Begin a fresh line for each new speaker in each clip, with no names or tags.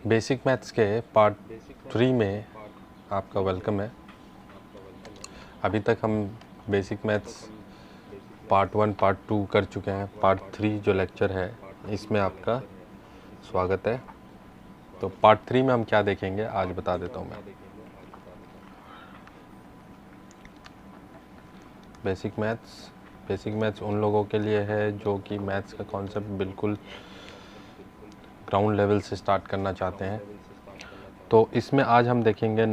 Basic maths के part 3 में आपका वेलकम है। अभी तक हम बेसिक मैथ्स पार्ट 1 पार्ट 2 कर चुके हैं। पार्ट 3 जो लेक्चर है इसमें आपका स्वागत है। तो पार्ट 3 में हम क्या देखेंगे आज बता देता हूँ मैं। बेसिक मैथ्स उन लोगों के लिए है जो कि मैथ्स का कॉन्सेप्ट बिल्कुल ग्राउंड लेवल से स्टार्ट करना चाहते हैं। तो इसमें आज हम देखेंगे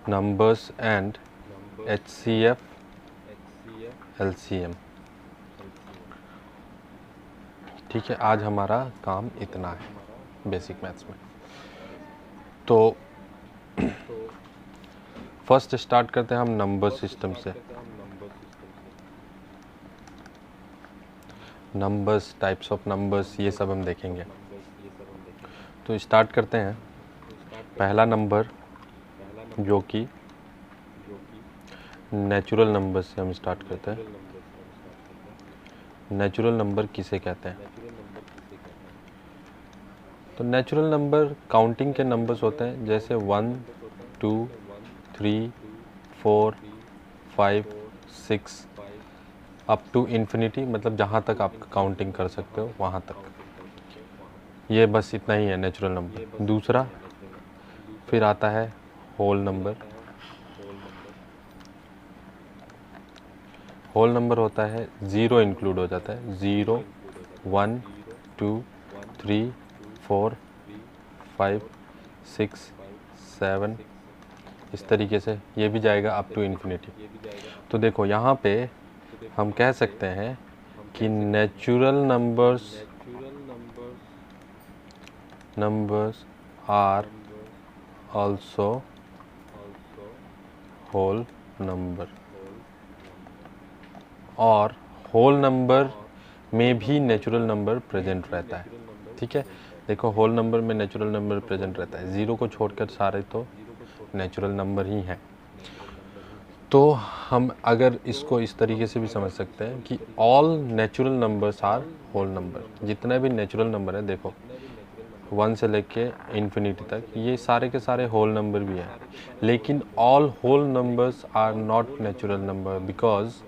नंबर्स एंड HCF LCM। ठीक है, आज हमारा काम इतना है बेसिक मैथ्स में। तो फर्स्ट स्टार्ट करते हैं हम नंबर सिस्टम से। नंबर्स, टाइप्स ऑफ नंबर्स, ये सब हम देखेंगे। तो स्टार्ट करते हैं। पहला नंबर जो कि नेचुरल नंबर से हम स्टार्ट करते हैं। नेचुरल नंबर किसे कहते हैं? तो नेचुरल नंबर काउंटिंग के नंबर्स होते हैं, जैसे 1 2 3 4 5 6 अप टू इन्फिनिटी, मतलब जहाँ तक आप काउंटिंग कर सकते हो वहाँ तक। ये बस इतना ही है नेचुरल नंबर। दूसरा फिर आता है होल नंबर। होल नंबर होता है, ज़ीरो इंक्लूड हो जाता है। 0 1 2 3 4 5 6 7, इस तरीके से ये भी जाएगा अप टू इन्फिनिटी। तो देखो यहाँ पे हम कह सकते हैं कि natural numbers are also whole number, और होल नंबर में भी नेचुरल नंबर प्रेजेंट रहता है। ठीक है, देखो होल नंबर में नेचुरल नंबर प्रेजेंट रहता है, ज़ीरो को छोड़कर सारे तो नेचुरल नंबर ही हैं। तो हम अगर इसको इस तरीके से भी समझ सकते हैं कि all natural numbers are whole number. जितने भी नेचुरल नंबर है, देखो 1 से लेके इन्फिनिटी तक, ये सारे के सारे होल नंबर भी हैं। लेकिन all whole numbers are not natural number, because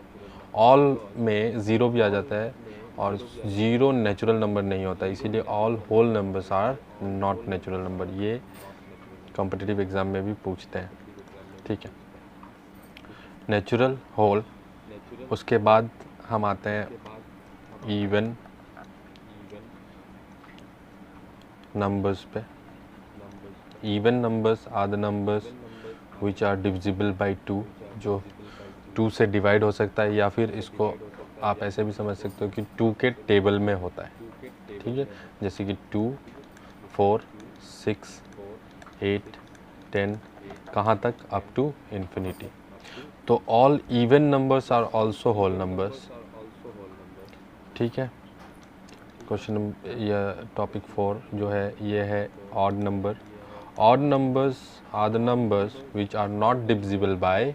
all में ज़ीरो भी आ जाता है और ज़ीरो नेचुरल नंबर नहीं होता, इसीलिए all whole numbers are not natural number. ये कॉम्पिटिटिव एग्ज़ाम में भी पूछते हैं। ठीक है, नेचुरल, होल। उसके बाद हम आते हैं इवन नंबर्स पे। Even numbers are the numbers which are divisible by 2, जो 2 से डिवाइड हो सकता है, या फिर इसको आप ऐसे भी समझ सकते हो कि 2 के टेबल में होता है। ठीक है, जैसे कि 2 4 6 8 10, कहाँ तक? Up to infinity. तो all even numbers are also whole numbers. ठीक है, क्वेश्चन या टॉपिक 4 जो है ये है odd number. Odd numbers are the numbers which are not divisible by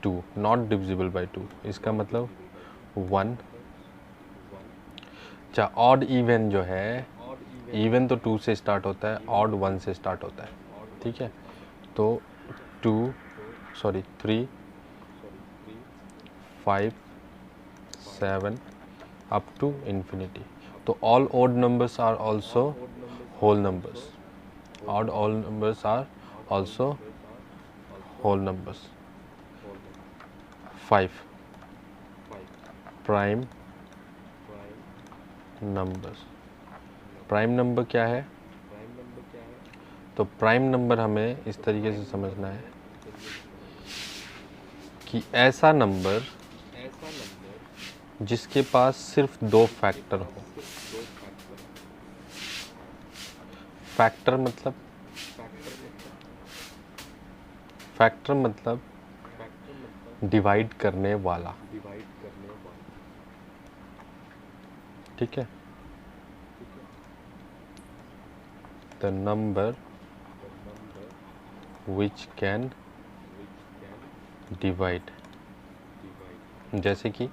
2, not divisible by 2, इसका मतलब 1। अच्छा, ऑड इवन जो है, इवन तो 2 से स्टार्ट होता है, ऑड 1 से स्टार्ट होता है। ठीक है, तो 3 5 7 अप टू इन्फिनिटी। तो all odd numbers are also whole numbers. Odd all numbers are also whole numbers. 5 prime numbers. Prime number क्या है? तो प्राइम नंबर हमें इस तरीके से समझना है कि ऐसा नंबर जिसके पास सिर्फ 2 फैक्टर हो। फैक्टर मतलब डिवाइड करने वाला। ठीक है, the number which can divide, जैसे कि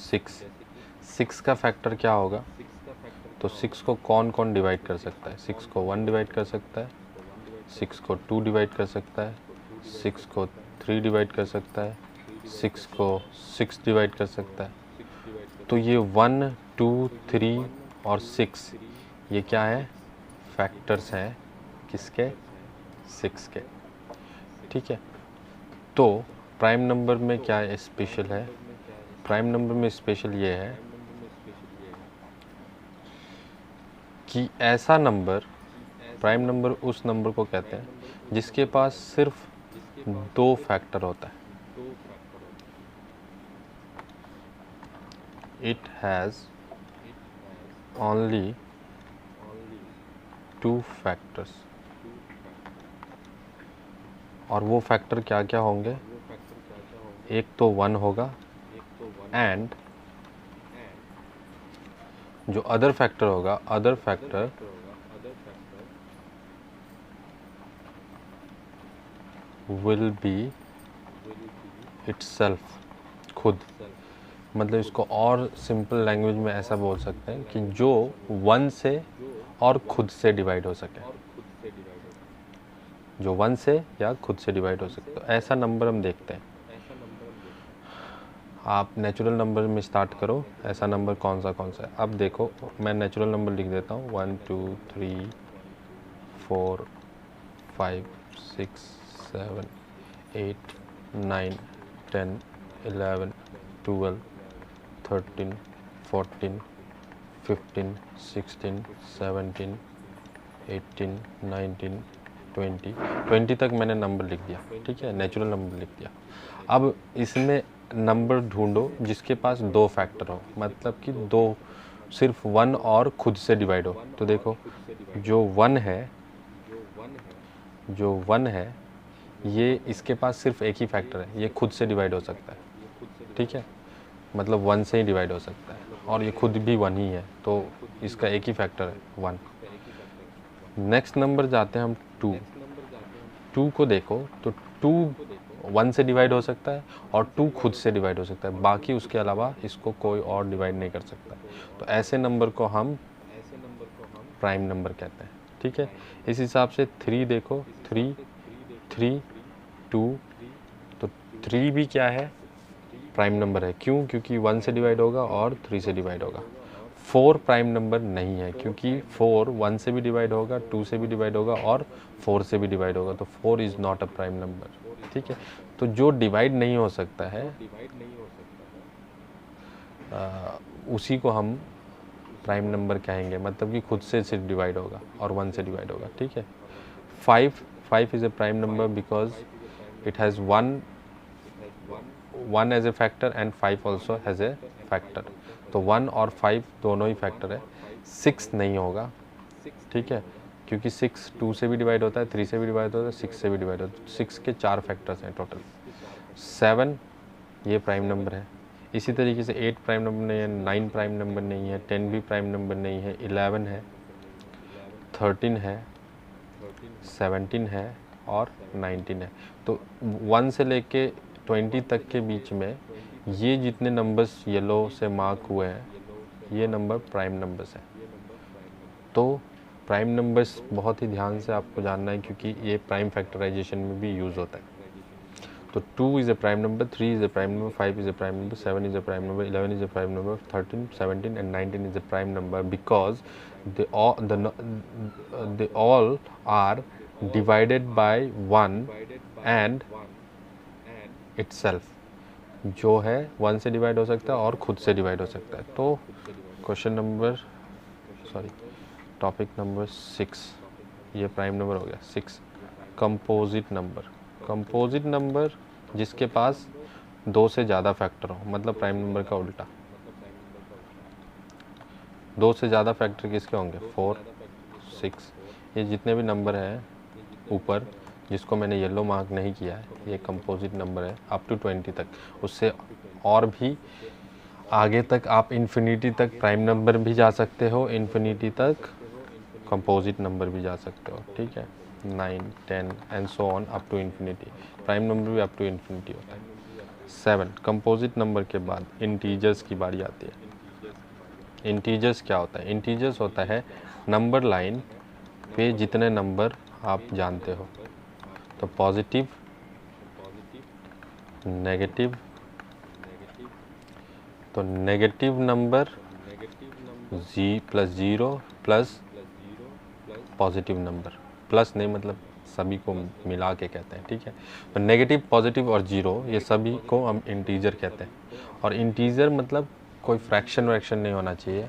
6 का फैक्टर क्या होगा? तो 6 को कौन कौन डिवाइड कर सकता है? 6 को 1 डिवाइड कर सकता है, 6 को 2 डिवाइड कर सकता है, 6 को 3 डिवाइड कर सकता है, 6 को 6 डिवाइड कर सकता है। तो ये 1, 2, 3 और 6 ये क्या है? फैक्टर्स हैं किसके? 6 के। ठीक है, तो प्राइम नंबर में क्या स्पेशल है? प्राइम नंबर में स्पेशल ये है कि ऐसा नंबर, प्राइम नंबर उस नंबर को कहते हैं जिसके पास सिर्फ 2 फैक्टर होता है। It has only 2 factors. और वो फैक्टर क्या क्या होंगे? एक तो 1 होगा एंड जो अदर फैक्टर होगा, other factor will be itself, खुद। मतलब इसको और सिंपल लैंग्वेज में ऐसा बोल सकते हैं कि जो 1 से और खुद से डिवाइड हो सके, जो 1 से या खुद से डिवाइड हो सकते। तो ऐसा नंबर हम देखते हैं। आप नेचुरल नंबर में स्टार्ट करो, ऐसा नंबर कौन सा है। अब देखो, मैं नेचुरल नंबर लिख देता हूँ 1 2 3 4 5 6 7 8 9 10 11 12 13 14 15 16 17 18 19 20 तक मैंने नंबर लिख दिया। ठीक है, नेचुरल नंबर लिख दिया। अब इसमें नंबर ढूंढो जिसके पास 2 फैक्टर हो, मतलब कि 2, सिर्फ 1 और खुद से डिवाइड हो। तो देखो, जो 1 है ये, इसके पास सिर्फ एक ही फैक्टर है, ये खुद से डिवाइड हो सकता है। ठीक है, मतलब 1 से ही डिवाइड हो सकता है और ये खुद भी 1 ही है, तो इसका एक ही फैक्टर है 1। नेक्स्ट नंबर जाते हैं हम 2 को देखो, तो 2 1 से डिवाइड हो सकता है और 2 खुद से डिवाइड हो सकता है, बाकी उसके अलावा इसको कोई और डिवाइड नहीं कर सकता। तो ऐसे नंबर को हम प्राइम नंबर कहते हैं। ठीक है, इस हिसाब से 3 देखो, 3 2, तो 3 भी क्या है? प्राइम नंबर है। क्यों? क्योंकि 1 से डिवाइड होगा और 3 से डिवाइड होगा। 4 प्राइम नंबर नहीं है, क्योंकि 4 1 से भी डिवाइड होगा, 2 से भी डिवाइड होगा और 4 से भी डिवाइड होगा, तो 4 is not a prime number. ठीक है, तो जो डिवाइड नहीं हो सकता है उसी को हम प्राइम नंबर कहेंगे, मतलब कि खुद से सिर्फ डिवाइड होगा और 1 से डिवाइड होगा। ठीक है, 5 is a prime number because it has 1 as a factor and 5 also has a factor. तो 1 और 5 दोनों ही फैक्टर है। 6 नहीं होगा। ठीक है, क्योंकि 6 2 से भी डिवाइड होता है, 3 से भी डिवाइड होता है, 6 से भी डिवाइड होता है। 6 के 4 फैक्टर्स हैं टोटल। 7 ये प्राइम नंबर है। इसी तरीके से 8 प्राइम नंबर नहीं है, 9 प्राइम नंबर नहीं है, 10 भी प्राइम नंबर नहीं है, 11 है, 13 है, 17 है और 19 है। तो 1 से लेके 20 तक के बीच में ये जितने नंबर्स येलो से मार्क हुए हैं, ये नंबर प्राइम नंबर्स हैं। तो प्राइम नंबर्स बहुत ही ध्यान से आपको जानना है, क्योंकि ये प्राइम फैक्टराइजेशन में भी यूज़ होता है। तो 2 is a prime number, 3 is a prime number, 5 is a prime number, 7 is a prime number, 11 is a prime number, 13, 17 and 19 is a prime number because they all are divided by 1 and itself। जो है 1 से divide हो सकता है और खुद से divide हो सकता है। तो टॉपिक नंबर 6 ये प्राइम नंबर हो गया। 6 कंपोजिट नंबर। कंपोजिट नंबर जिसके पास 2 से ज़्यादा फैक्टर हो, मतलब प्राइम नंबर का उल्टा। 2 से ज़्यादा फैक्टर किसके होंगे? 4, 6, ये जितने भी नंबर हैं ऊपर जिसको मैंने येलो मार्क नहीं किया है, ये कंपोजिट नंबर है अप टू 20 तक। उससे और भी आगे तक आप इन्फिनिटी तक प्राइम नंबर भी जा सकते हो, इन्फिनिटी तक कंपोजिट नंबर भी जा सकते हो। ठीक है, 9, 10 and so on up to infinity. Prime number भी अप टू इन्फिनिटी होता है। 7 कंपोजिट नंबर के बाद इंटीजर्स की बारी आती है। इंटीजर्स क्या होता है? इंटीजर्स होता है नंबर लाइन पे जितने नंबर आप जानते हो। तो पॉजिटिव, नेगेटिव, तो negative number plus zero plus positive number, plus नहीं मतलब सभी को मिला के कहते हैं, ठीक है। तो नेगेटिव, पॉजिटिव और ज़ीरो ये सभी को हम इंटीजर कहते हैं। और इंटीजर मतलब कोई फ्रैक्शन वैक्शन नहीं होना चाहिए,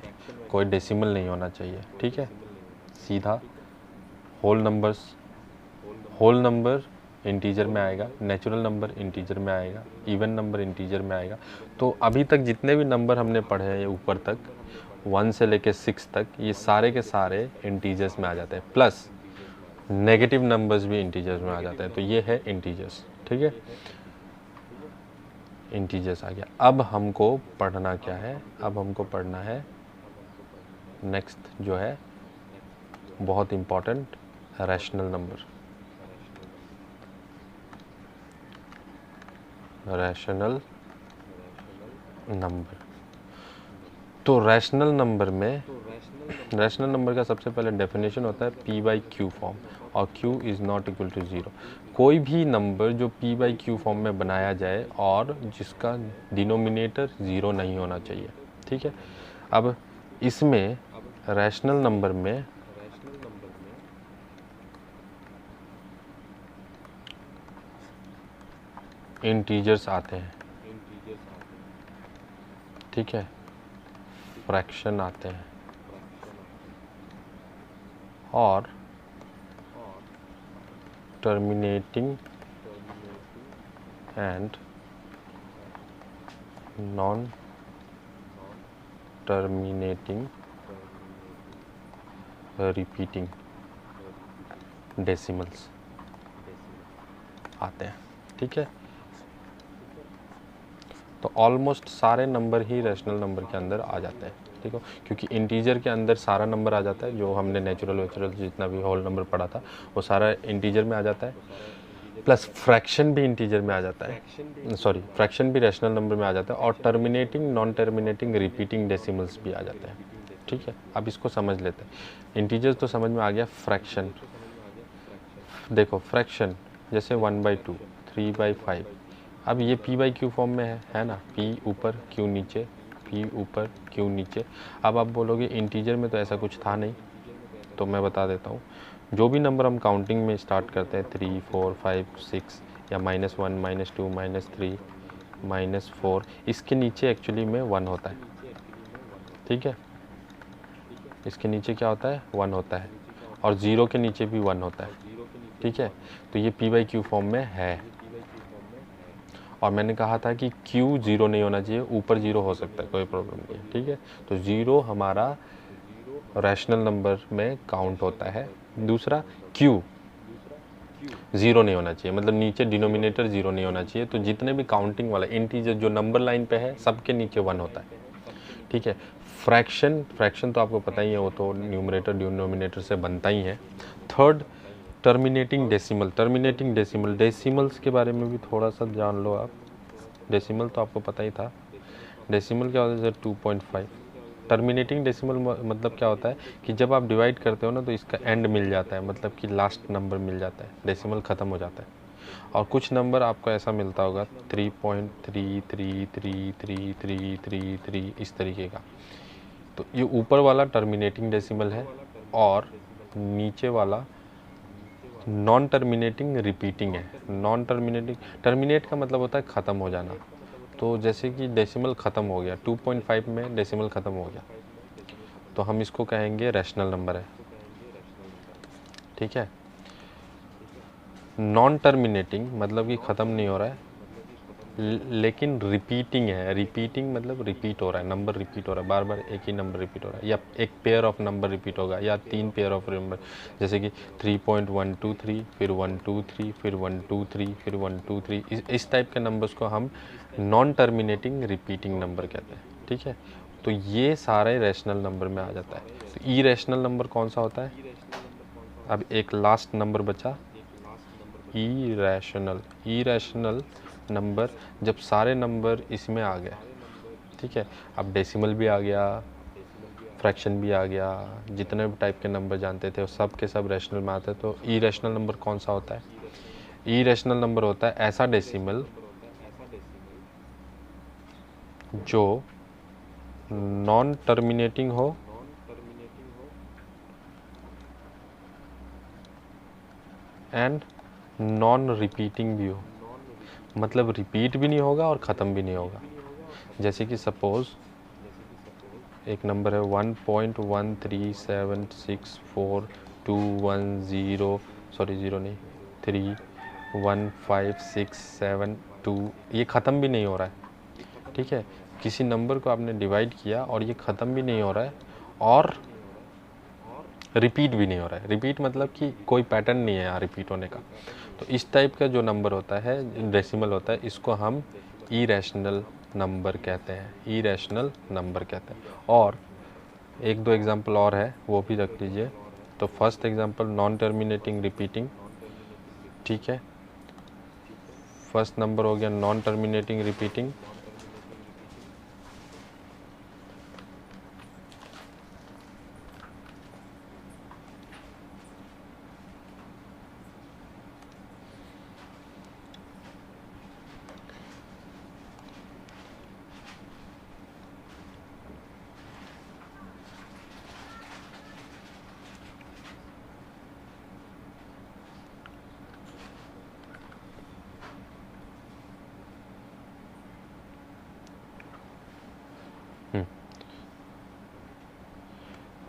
कोई डेसिमल नहीं होना चाहिए, ठीक है। सीधा होल नंबर इंटीजर में आएगा, नेचुरल नंबर इंटीजर में आएगा, इवन नंबर इंटीजर में आएगा। तो अभी तक जितने भी नंबर हमने पढ़े हैं ये ऊपर तक 1 से लेके 6 तक, ये सारे के सारे इंटीजर्स में आ जाते हैं। प्लस नेगेटिव नंबर्स भी इंटीजर्स में आ जाते हैं। तो ये है इंटीजर्स, ठीक है। इंटीजर्स आ गया। अब हमको पढ़ना क्या है? अब हमको पढ़ना है नेक्स्ट जो है बहुत important, rational number. Rational number. तो रैशनल नंबर का सबसे पहले डेफिनेशन होता है p बाई क्यू फॉर्म, और q is not equal to 0। कोई भी नंबर जो p बाई क्यू फॉर्म में बनाया जाए और जिसका डिनोमिनेटर 0 नहीं होना चाहिए, ठीक है। अब इसमें रैशनल नंबर में इंटीजर्स आते हैं, ठीक है, फ्रैक्शन आते हैं और terminating and non terminating repeating decimals आते हैं, ठीक है। तो ऑलमोस्ट सारे नंबर ही रैशनल नंबर के अंदर आ जाते हैं, ठीक है, क्योंकि इंटीजर के अंदर सारा नंबर आ जाता है। जो हमने नेचुरल जितना भी होल नंबर पढ़ा था वो सारा इंटीजर में आ जाता है। प्लस फ्रैक्शन भी इंटीजर में आ जाता है, सॉरी फ्रैक्शन भी रैशनल नंबर में आ जाता है। और terminating, non terminating, repeating decimals भी आ जाते हैं, ठीक है। अब इसको समझ लेते हैं। इंटीजर्स तो समझ में आ गया। फ्रैक्शन देखो, फ्रैक्शन जैसे 1/2, 3/5। अब ये p बाई क्यू फॉर्म में है ना, p ऊपर q नीचे, p ऊपर q नीचे। अब आप बोलोगे इंटीजर में तो ऐसा कुछ था नहीं, तो मैं बता देता हूँ। जो भी नंबर हम काउंटिंग में स्टार्ट करते हैं 3, 4, 5, 6 या -1, -2, -3, -4, इसके नीचे एक्चुअली में 1 होता है, ठीक है। इसके नीचे क्या होता है? 1 होता है, और 0 के नीचे भी 1 होता है, ठीक है। तो ये p बाई क्यू फॉर्म में है। और मैंने कहा था कि q 0 नहीं होना चाहिए, ऊपर 0 हो सकता है, कोई प्रॉब्लम नहीं है, ठीक है। तो 0 हमारा रैशनल नंबर में काउंट होता है। दूसरा q 0 नहीं होना चाहिए, मतलब नीचे डिनोमिनेटर 0 नहीं होना चाहिए। तो जितने भी काउंटिंग वाला इंटीजर जो नंबर लाइन पे है सबके नीचे 1 होता है, ठीक है। फ्रैक्शन तो आपको पता ही है, वो तो न्यूमरेटर डिनोमिनेटर से बनता ही है। Third, terminating decimal. डेसिमल्स के बारे में भी थोड़ा सा जान लो आप। डेसिमल तो आपको पता ही था। डेसिमल क्या होता है? 2.5। टर्मिनेटिंग डेसिमल मतलब क्या होता है कि जब आप डिवाइड करते हो ना तो इसका एंड मिल जाता है, मतलब कि लास्ट नंबर मिल जाता है, डेसिमल ख़त्म हो जाता है। और कुछ नंबर आपको ऐसा मिलता होगा 3.3333333 इस तरीके का। तो ये ऊपर वाला टर्मिनेटिंग डेसिमल है और नीचे वाला नॉन टर्मिनेटिंग रिपीटिंग है। नॉन टर्मिनेटिंग, टर्मिनेट का मतलब होता है ख़त्म हो जाना। तो जैसे कि डेसिमल ख़त्म हो गया, 2.5 में डेसिमल ख़त्म हो गया, तो हम इसको कहेंगे रैशनल नंबर है, ठीक है। नॉन टर्मिनेटिंग मतलब कि ख़त्म नहीं हो रहा है लेकिन रिपीटिंग है। रिपीटिंग मतलब रिपीट हो रहा है, नंबर रिपीट हो रहा है, बार बार एक ही नंबर रिपीट हो रहा है, या एक पेयर ऑफ नंबर रिपीट होगा, या 3 पेयर ऑफ नंबर, जैसे कि 3.123, फिर 123, फिर 123, फिर 123। इस टाइप के नंबर्स को हम नॉन टर्मिनेटिंग रिपीटिंग नंबर कहते हैं, ठीक है। तो ये सारे रैशनल नंबर में आ जाता है। तो ई रैशनल नंबर कौन सा होता है? अब एक लास्ट नंबर बचा, इरैशनल नंबर। जब सारे नंबर इसमें आ गए, ठीक है, अब डेसिमल भी आ गया, फ्रैक्शन भी आ गया, जितने भी टाइप के नंबर जानते थे वो सब के सब रैशनल में आते हैं। तो इरेशनल नंबर कौन सा होता है? इरेशनल नंबर होता है ऐसा डेसिमल जो नॉन टर्मिनेटिंग हो एंड नॉन रिपीटिंग भी हो, मतलब रिपीट भी नहीं होगा और ख़त्म भी नहीं होगा। जैसे कि सपोज़ एक नंबर है 1.1376421 सॉरी 0 नहीं 31567 ये ख़त्म भी नहीं हो रहा है, ठीक है। किसी नंबर को आपने डिवाइड किया और ये ख़त्म भी नहीं हो रहा है और रिपीट भी नहीं हो रहा है। रिपीट मतलब कि कोई पैटर्न नहीं है यहाँ रिपीट होने का। तो इस टाइप का जो नंबर होता है, डेसिमल होता है, इसको हम इरेशनल नंबर कहते हैं, इरेशनल नंबर कहते हैं। और एक दो एग्जांपल और है, वो भी रख लीजिए। तो first example non terminating repeating, ठीक है। फर्स्ट नंबर हो गया नॉन टर्मिनेटिंग रिपीटिंग।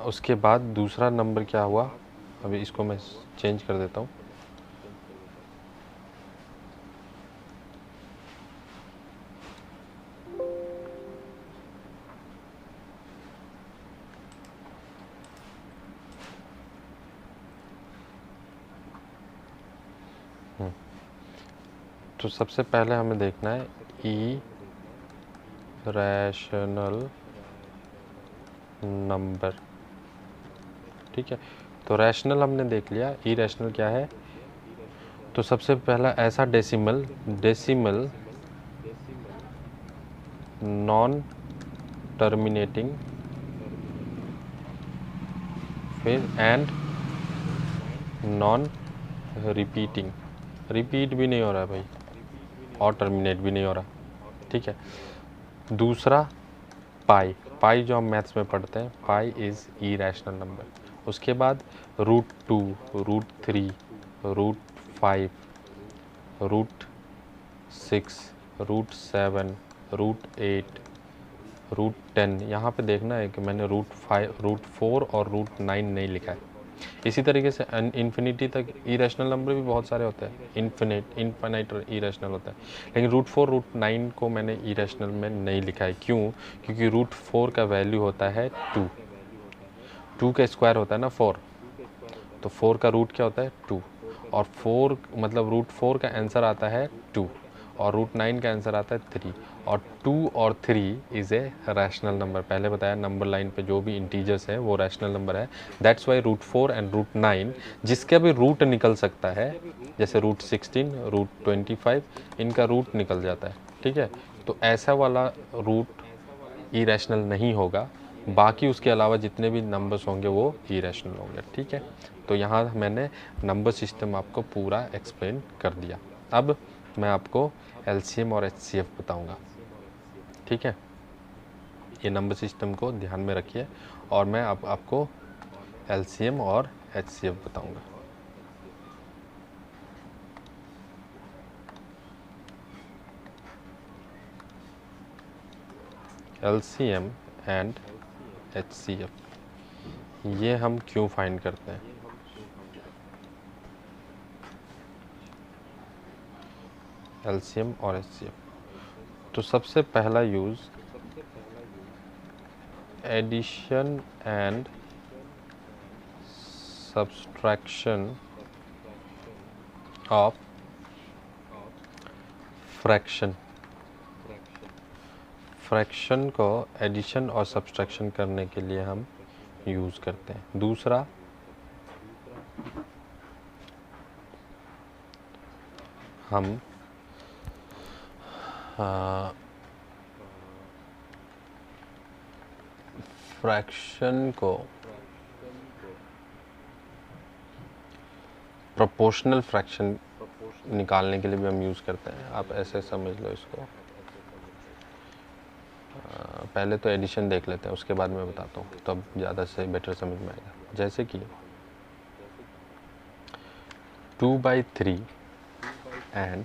उसके बाद दूसरा नंबर क्या हुआ, अभी इसको मैं चेंज कर देता हूँ। तो सबसे पहले हमें देखना है ई रैशनल नंबर, ठीक है। तो रैशनल हमने देख लिया, ई रैशनल क्या है। तो सबसे पहला ऐसा डेसिमल नॉन टर्मिनेटिंग, फिर एंड नॉन रिपीटिंग, रिपीट भी नहीं हो रहा है भाई और टर्मिनेट भी नहीं हो रहा, ठीक है। दूसरा पाई, पाई जो हम मैथ्स में पढ़ते हैं, पाई इज़ इरेशनल नंबर। उसके बाद √2, √3, √5, √6, √7, √8, √10। यहाँ पे देखना है कि मैंने √5, √4 और √9 नहीं लिखा है। इसी तरीके से इन्फिनिटी तक इरेशनल नंबर भी बहुत सारे होते हैं, इनफाइनाइट इरेशनल होता है, लेकिन √4, √9 को मैंने इरेशनल में नहीं लिखा है। क्यों? क्योंकि √4 का वैल्यू होता है 2, 2 का स्क्वायर होता है ना 4, तो 4 का रूट क्या होता है 2, और 4 मतलब √4 का आंसर आता है 2 और √9 का आंसर आता है 3, और 2 और 3 इज़ ए रैशनल नंबर। पहले बताया नंबर लाइन पे जो भी इंटीजर्स है वो रैशनल नंबर है। दैट्स वाई √4 एंड √9 जिसका भी रूट निकल सकता है, जैसे √16, √25, इनका रूट निकल जाता है, ठीक है। तो ऐसा वाला रूट इरेशनल नहीं होगा, बाकी उसके अलावा जितने भी नंबर्स होंगे वो इरेशनल होंगे, ठीक है। तो यहाँ मैंने नंबर सिस्टम आपको पूरा एक्सप्लेन कर दिया। अब मैं आपको एलसीएम और एचसीएफ बताऊंगा, ठीक है। ये नंबर सिस्टम को ध्यान में रखिए और मैं आपको एलसीएम और एचसीएफ बताऊंगा। एलसीएम एंड एचसीएफ ये हम क्यों फाइंड करते हैं? एलसीएम और एचसीएफ, तो सबसे पहला use addition and subtraction of fraction. Fraction को एडिशन और सब्सट्रैक्शन करने के लिए हम यूज़ करते हैं। दूसरा हम फ्रैक्शन को प्रोपोर्शनल फ्रैक्शन निकालने के लिए भी हम यूज़ करते हैं। आप ऐसे समझ लो इसको। पहले तो एडिशन देख लेते हैं, उसके बाद मैं बताता हूँ, तब ज़्यादा से बेटर समझ में आएगा। जैसे कि 2/3 एंड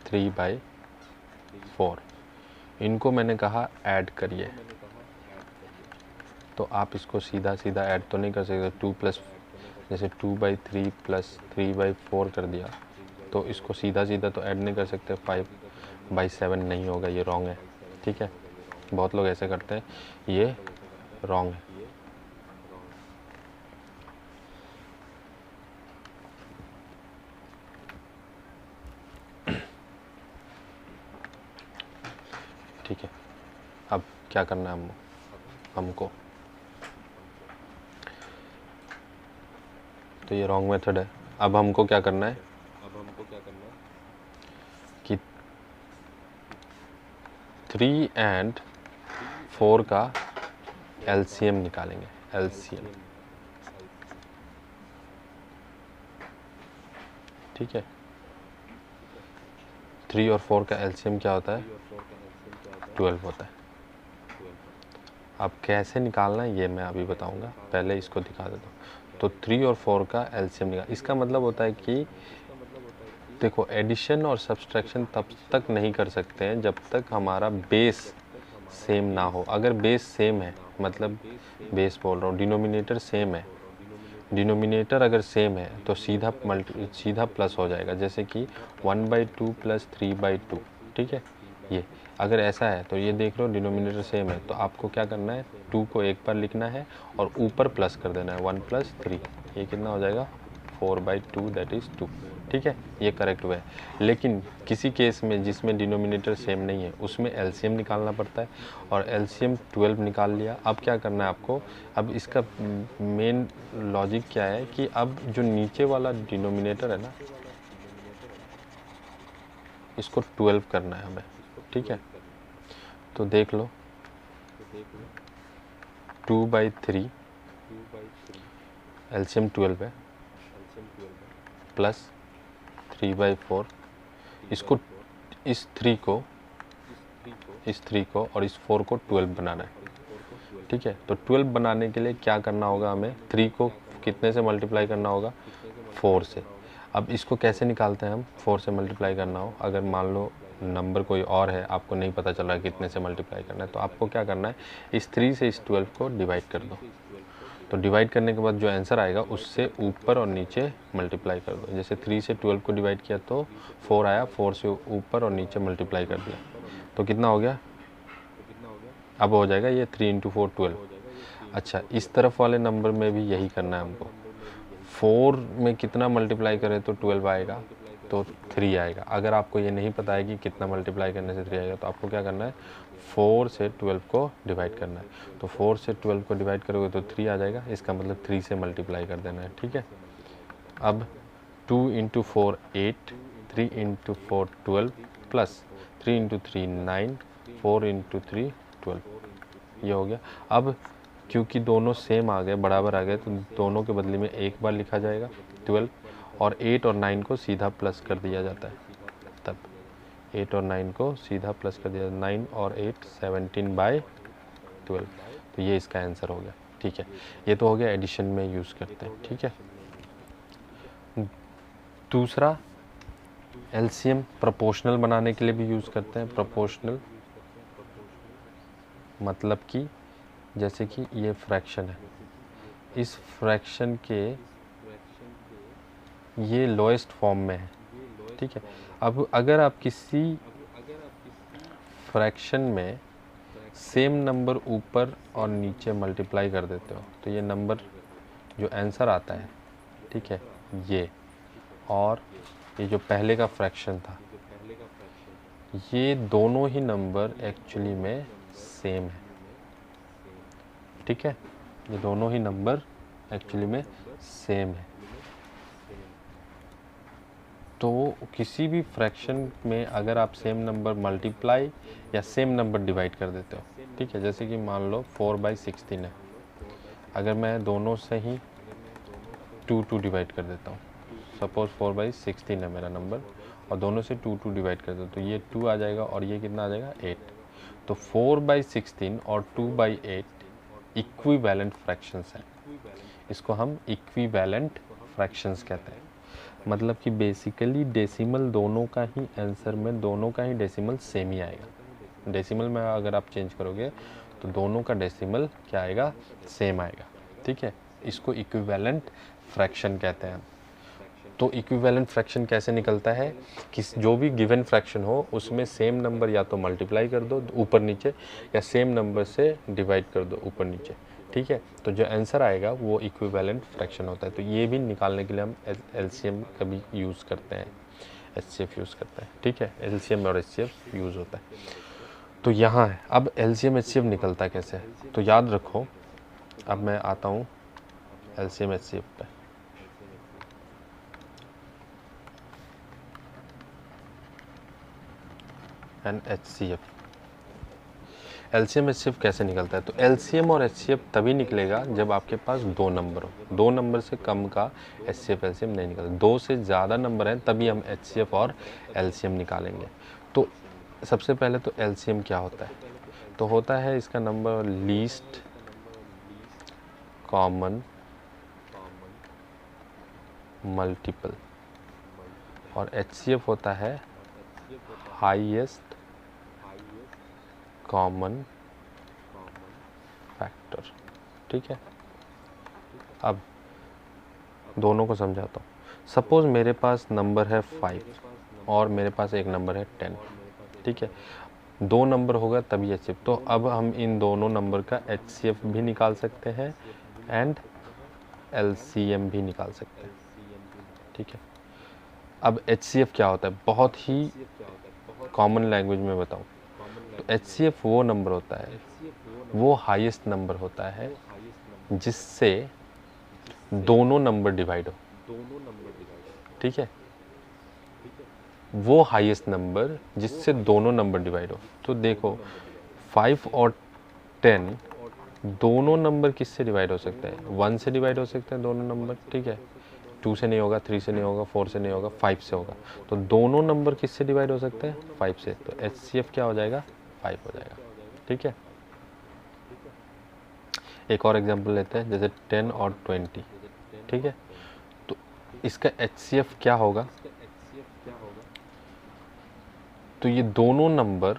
3/4, इनको मैंने कहा ऐड करिए, तो आप इसको सीधा सीधा ऐड तो नहीं कर सकते। 2 प्लस, जैसे 2/3 प्लस 3/4 कर दिया, तो इसको सीधा सीधा तो ऐड नहीं कर सकते। 5/7 नहीं होगा, ये रॉन्ग है। ठीक है, बहुत लोग ऐसे करते हैं, ये रॉन्ग है। ठीक है, अब क्या करना है हमको, तो ये रॉन्ग मेथड है। अब हमको क्या करना है कि 3 एंड 4 का एलसीएम निकालेंगे। एलसीएम, ठीक है। 3 और 4 का एलसीएम क्या होता है? 12 होता है। अब कैसे निकालना है ये मैं अभी बताऊंगा, पहले इसको दिखा देता हूँ। तो 3 और 4 का एलसीएम निकाल, इसका मतलब होता है कि देखो, एडिशन और सब्सट्रैक्शन तब तक नहीं कर सकते हैं जब तक हमारा बेस सेम ना हो। अगर बेस सेम है, मतलब बेस बोल रहा हूँ, डिनोमिनेटर सेम है, डिनोमिनेटर अगर सेम है तो सीधा प्लस हो जाएगा। जैसे कि 1/2 प्लस 3/2, ठीक है। ये अगर ऐसा है तो ये देख लो, डिनोमिनेटर सेम है, तो आपको क्या करना है, 2 को एक बार लिखना है और ऊपर प्लस कर देना है, 1 + 3, ये कितना हो जाएगा, 4/2, दैट इज़ 2। ठीक है, ये करेक्ट हुआ है। लेकिन किसी केस में जिसमें डिनोमिनेटर सेम नहीं है, उसमें एलसीएम निकालना पड़ता है, और एलसीएम 12 निकाल लिया। अब क्या करना है आपको, अब इसका मेन लॉजिक क्या है कि अब जो नीचे वाला डिनोमिनेटर है ना, इसको 12 करना है हमें। ठीक है, तो देख लो, 2/3 एलसीएम 12 है, प्लस 3/4, इसको इस 3 को और इस 4 को 12 बनाना है। ठीक है, तो 12 बनाने के लिए क्या करना होगा, हमें 3 को कितने से मल्टीप्लाई करना होगा, 4 से। अब इसको कैसे निकालते हैं हम, 4 से मल्टीप्लाई करना हो, अगर मान लो नंबर कोई और है, आपको नहीं पता चल रहा है कितने से मल्टीप्लाई करना है, तो आपको क्या करना है, इस 3 से इस 12 को डिवाइड कर दो। तो डिवाइड करने के बाद जो आंसर आएगा उससे ऊपर और नीचे मल्टीप्लाई कर दो। जैसे 3 से 12 को डिवाइड किया तो 4 आया, 4 से ऊपर और नीचे मल्टीप्लाई कर दिया, तो कितना हो गया, अब हो जाएगा ये 3 × 4 12। अच्छा, इस तरफ वाले नंबर में भी यही करना है हमको। 4 में कितना मल्टीप्लाई करें तो 12 आएगा, तो 3 आएगा। अगर आपको ये नहीं पता है कि कितना मल्टीप्लाई करने से 3 आएगा, तो आपको क्या करना है, 4 से 12 को डिवाइड करना है। तो 4 से 12 को डिवाइड करोगे तो 3 आ जाएगा, इसका मतलब 3 से मल्टीप्लाई कर देना है। ठीक है, अब 2 × 4 8, 3 × 4 12, प्लस 3 × 3 9, 4 × 3 12, ये हो गया। अब क्योंकि दोनों सेम आ गए, बराबर आ गए, तो दोनों के बदले में एक बार लिखा जाएगा 12, और 8 और 9 को सीधा प्लस कर दिया जाता है। तब 8 और 9 को सीधा प्लस कर दिया, 9 और 8 17/12, तो ये इसका आंसर हो गया। ठीक है, ये तो हो गया एडिशन में यूज़ करते हैं। ठीक है, दूसरा एलसीएम प्रोपोर्शनल बनाने के लिए भी यूज़ करते हैं। प्रोपोर्शनल मतलब कि जैसे कि ये फ्रैक्शन है, इस फ्रैक्शन के ये लोएस्ट फॉर्म में है। ठीक है, अब अगर आप किसी फ्रैक्शन में सेम नंबर ऊपर और नीचे मल्टीप्लाई कर देते हो, तो ये नंबर जो आंसर आता है, ठीक है, ये और ये जो पहले का फ्रैक्शन था, ये दोनों ही नंबर एक्चुअली में सेम है। ठीक है, ये दोनों ही नंबर एक्चुअली में सेम है। तो किसी भी फ्रैक्शन में अगर आप सेम नंबर मल्टीप्लाई या सेम नंबर डिवाइड कर देते हो, ठीक है, जैसे कि मान लो 4/16 है, अगर मैं दोनों से ही 2 डिवाइड कर देता हूँ, सपोज 4/16 है मेरा नंबर और दोनों से 2 डिवाइड कर दो तो ये 2 आ जाएगा और ये कितना आ जाएगा 8। तो 4/16 और 2/8 इक्विवेलेंट फ्रैक्शंस हैं, इसको हम इक्विवेलेंट फ्रैक्शंस कहते हैं। मतलब कि बेसिकली डेसिमल दोनों का ही आंसर में दोनों का ही डेसिमल सेम ही आएगा। डेसिमल में अगर आप चेंज करोगे तो दोनों का डेसिमल क्या आएगा, सेम आएगा, ठीक है। इसको इक्विवेलेंट फ्रैक्शन कहते हैं। तो इक्विवेलेंट फ्रैक्शन कैसे निकलता है, कि जो भी गिवन फ्रैक्शन हो उसमें सेम नंबर या तो मल्टीप्लाई कर दो ऊपर नीचे या सेम नंबर से डिवाइड कर दो ऊपर नीचे, ठीक है। तो जो आंसर आएगा वो इक्विवेलेंट फ्रैक्शन होता है। तो ये भी निकालने के लिए हम एलसीएम का भी यूज़ करते हैं, एचसीएफ यूज़ करते हैं, ठीक है। एलसीएम और एचसीएफ यूज़ होता है। तो यहाँ है, अब एलसीएम एचसीएफ निकलता है कैसे, तो याद रखो। अब मैं आता हूँ एलसीएम एचसीएफ पे। एंड एचसीएफ, एलसीएम एचसीएफ कैसे निकलता है, तो एलसीएम और एचसीएफ तभी निकलेगा जब आपके पास 2 नंबर हो। 2 नंबर से कम का एचसीएफ एलसीएम नहीं निकलता। 2 से ज़्यादा नंबर हैं तभी हम एचसीएफ और एलसीएम निकालेंगे। तो सबसे पहले तो एलसीएम क्या होता है, तो होता है इसका नंबर लीस्ट कॉमन मल्टीपल, और एचसीएफ होता है हाईएस्ट कॉमन फैक्टर, ठीक है। अब दोनों को समझाता हूँ। सपोज मेरे पास नंबर है 5 और मेरे पास एक नंबर है 10, ठीक है। 2 नंबर होगा तभी एचसीएफ। तो अब हम इन दोनों नंबर का एचसीएफ भी निकाल सकते हैं एंड एलसीएम भी निकाल सकते हैं, ठीक है। अब एचसीएफ क्या होता है, बहुत ही कॉमन लैंग्वेज में बताऊँ तो एचसीएफ वो नंबर होता है, वो हाईएस्ट नंबर होता है जिससे दोनों नंबर डिवाइड हो, ठीक है। वो हाईएस्ट नंबर जिससे दोनों नंबर डिवाइड हो। तो देखो 5 और 10 दोनों नंबर किससे डिवाइड हो सकते हैं, 1 से डिवाइड हो सकते हैं दोनों नंबर, ठीक है। 2 से नहीं होगा, 3 से नहीं होगा, 4 से नहीं होगा, 5 से होगा। तो दोनों नंबर किससे डिवाइड हो सकते हैं, 5 से। तो एचसीएफ क्या हो जाएगा, 5 हो जाएगा, ठीक है। एक और एग्जांपल लेते हैं, जैसे 10 और 20, ठीक है। तो इसका एचसीएफ क्या होगा, तो ये दोनों नंबर,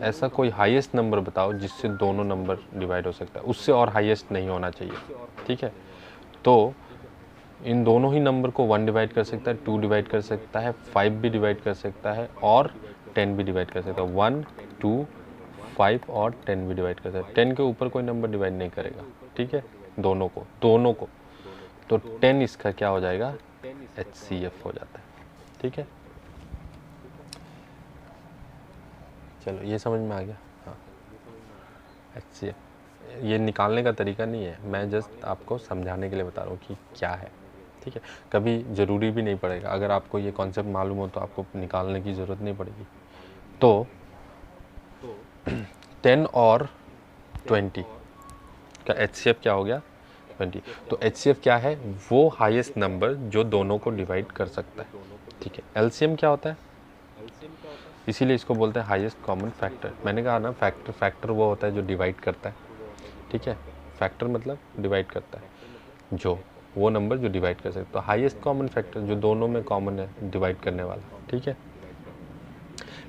ऐसा कोई हाईएस्ट नंबर बताओ जिससे दोनों नंबर डिवाइड हो सकता है, उससे और हाईएस्ट नहीं होना चाहिए, ठीक है। तो इन दोनों ही नंबर को 1 डिवाइड कर सकता है, 2 डिवाइड कर सकता है, 5 भी डिवाइड कर सकता है और 10 भी डिवाइड कर सकता है। 1, 2, 5 और 10 भी डिवाइड कर सकता है। 10 के ऊपर कोई नंबर डिवाइड नहीं करेगा, ठीक है, दोनों को। तो 10 इसका क्या हो जाएगा, एचसीएफ हो जाता है, ठीक है। चलो ये समझ में आ गया। हाँ, एचसीएफ ये निकालने का तरीका नहीं है, मैं जस्ट आपको समझाने के लिए बता रहा हूँ कि क्या है, ठीक है। कभी ज़रूरी भी नहीं पड़ेगा, अगर आपको ये कॉन्सेप्ट मालूम हो तो आपको निकालने की ज़रूरत नहीं पड़ेगी। तो 10 और 20 का एचसीएफ क्या हो गया, 20। तो एचसीएफ क्या है, वो हाईएस्ट नंबर जो दोनों को डिवाइड कर सकता है, ठीक है। एलसीएम क्या होता है, इसीलिए इसको बोलते हैं हाईएस्ट कॉमन फैक्टर। मैंने कहा ना, फैक्टर वो होता है जो डिवाइड करता है, ठीक है। फैक्टर मतलब डिवाइड करता है, जो वो नंबर जो डिवाइड कर सकते। तो हाईएस्ट कॉमन फैक्टर जो दोनों में कॉमन है, डिवाइड करने वाला, ठीक है।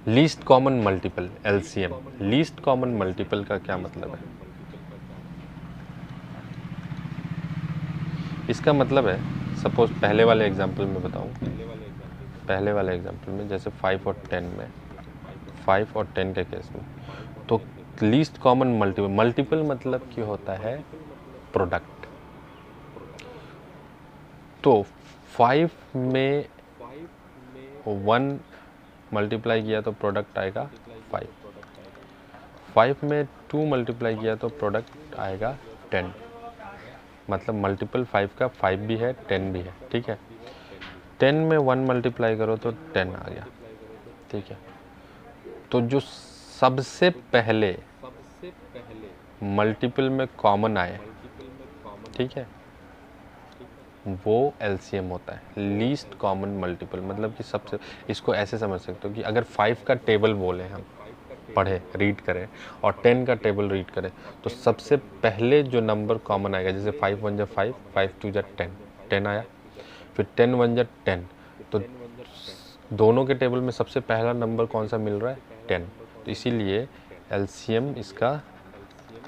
Least common multiple, LCM. Least common multiple का क्या मतलब है, इसका मतलब है, सपोज पहले वाले एग्जांपल में बताऊं, पहले वाले एग्जांपल में जैसे 5 और 10 में, 5 और 10 के केस में, तो लीस्ट कॉमन मल्टीपल, मल्टीपल मतलब कि होता है प्रोडक्ट। तो 5 में 1 मल्टीप्लाई किया तो प्रोडक्ट आएगा 5, 5 में 2 मल्टीप्लाई किया तो प्रोडक्ट आएगा 10। मतलब मल्टीपल 5 का 5 भी है, 10 भी है, ठीक है। 10 में 1 मल्टीप्लाई करो तो 10 आ गया, ठीक है। तो जो सबसे पहले मल्टीपल में कॉमन आए, ठीक है, वो एलसीएम होता है, लीस्ट कॉमन मल्टीपल। मतलब कि सबसे, इसको ऐसे समझ सकते हो कि अगर 5 का टेबल बोले हम, पढ़े रीड करें, और 10 का टेबल रीड करें, तो सबसे पहले जो नंबर कॉमन आएगा, जैसे 5 1 जा 5, 5 2 जा 10, 10 आया, फिर 10 1 जा 10, तो दोनों के टेबल में सबसे पहला नंबर कौन सा मिल रहा है, 10, तो इसीलिए एलसीएम इसका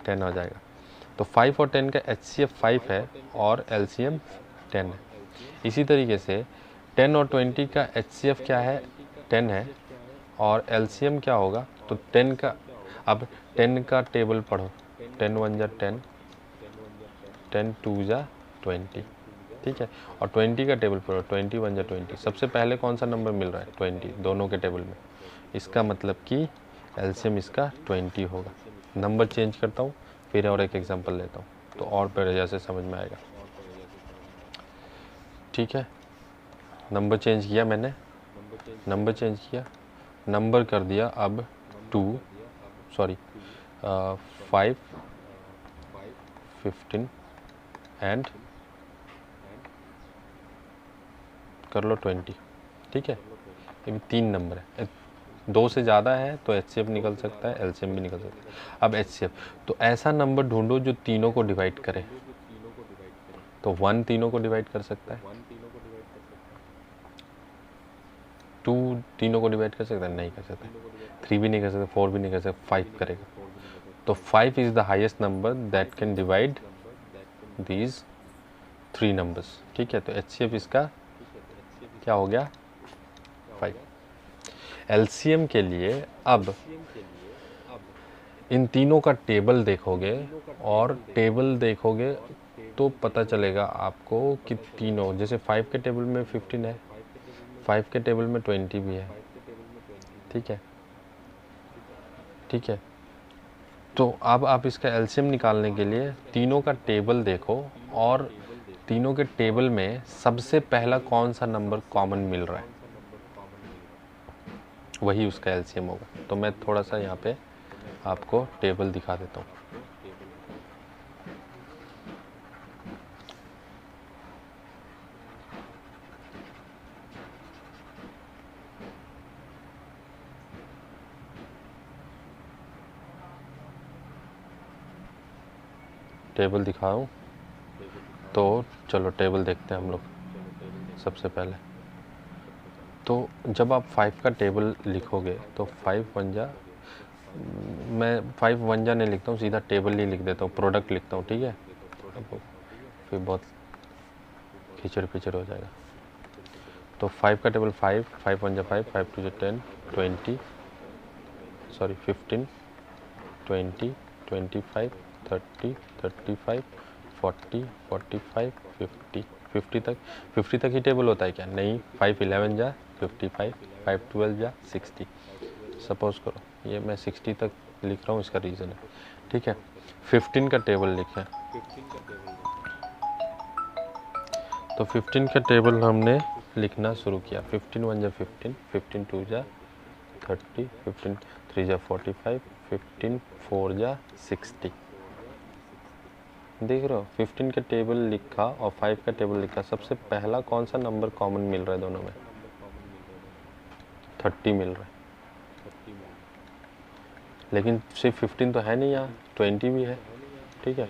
10 हो जाएगा। तो 5 और 10 का एचसीएफ 5 है और एलसीएम 10 है। इसी तरीके से 10 और 20 का एचसीएफ क्या है, 10 है, और एलसीएम क्या होगा, तो 10 का, अब 10 का टेबल पढ़ो, 10 1 जा 10, 10 2 जा 20, ठीक है, और 20 का टेबल पढ़ो, 20 1 जा 20, सबसे पहले कौन सा नंबर मिल रहा है, 20, दोनों के टेबल में। इसका मतलब कि एलसीएम इसका 20 होगा। नंबर चेंज करता हूँ, फिर और एक एग्जांपल लेता हूँ, तो और बढ़िया से समझ में आएगा, ठीक है। नंबर चेंज किया मैंने, नंबर चेंज किया, नंबर कर दिया अब 5 15 एंड कर लो 20, ठीक है। ये भी 3 नंबर है, 2 से ज़्यादा है तो एचसीएफ निकल सकता है, एलसीएम भी निकल सकता है। अब एचसीएफ, तो ऐसा नंबर ढूंढो जो तीनों को डिवाइड करे। तो 1 तीनों को डिवाइड कर सकता है, 2 तीनों को डिवाइड कर सकता है, नहीं कर सकता, 3 भी नहीं कर सकता, 4 भी नहीं कर सकता, 5 करेगा। तो 5 is the highest number that can divide these 3 numbers, ठीक है। तो एचसीएफ इसका क्या हो गया, 5। एलसीएम के लिए अब इन तीनों का टेबल देखोगे, और टेबल देखोगे तो पता चलेगा आपको कि तीनों, जैसे 5 के टेबल में 15 है, 5 के टेबल में 20 भी है, ठीक है, ठीक है। तो अब आप इसका एलसीएम निकालने के लिए तीनों का टेबल देखो, और तीनों के टेबल में सबसे पहला कौन सा नंबर कॉमन मिल रहा है, वही उसका एलसीएम होगा। तो मैं थोड़ा सा यहाँ पे आपको टेबल दिखा देता हूँ। टेबल दिखाऊं, तो चलो टेबल देखते हैं हम लोग। सबसे पहले तो जब आप 5 का टेबल लिखोगे तो 5 1 जा, मैं 5 1 जा नहीं लिखता हूँ, सीधा टेबल ही लिख देता हूँ, प्रोडक्ट लिखता हूँ, ठीक है। फिर बहुत खिचड़ पिचड़ हो जाएगा। तो 5 का टेबल 5, 5 1 जा 5, 5 2 जा 10, 20 सॉरी 15, 20 25 30 35 40 45 50 50 तक, 50 तक ही टेबल होता है क्या, नहीं। 5 11 जा 55, 5 12 जा 60। सपोज करो ये मैं 60 तक लिख रहा हूँ, इसका रीज़न है, ठीक है। 15 का टेबल लिखें, तो 15 का टेबल हमने लिखना शुरू किया। 15 1 जा 15, 15 2 जा 30, 15 3 जा 45, 15 4 जा 60। देख रहे हो, 15 का टेबल लिखा और 5 का टेबल लिखा, सबसे पहला कौन सा नंबर कॉमन मिल रहा है दोनों में, 30 मिल रहा है। लेकिन सिर्फ 15 तो है नहीं, यहाँ 20 भी है, ठीक है।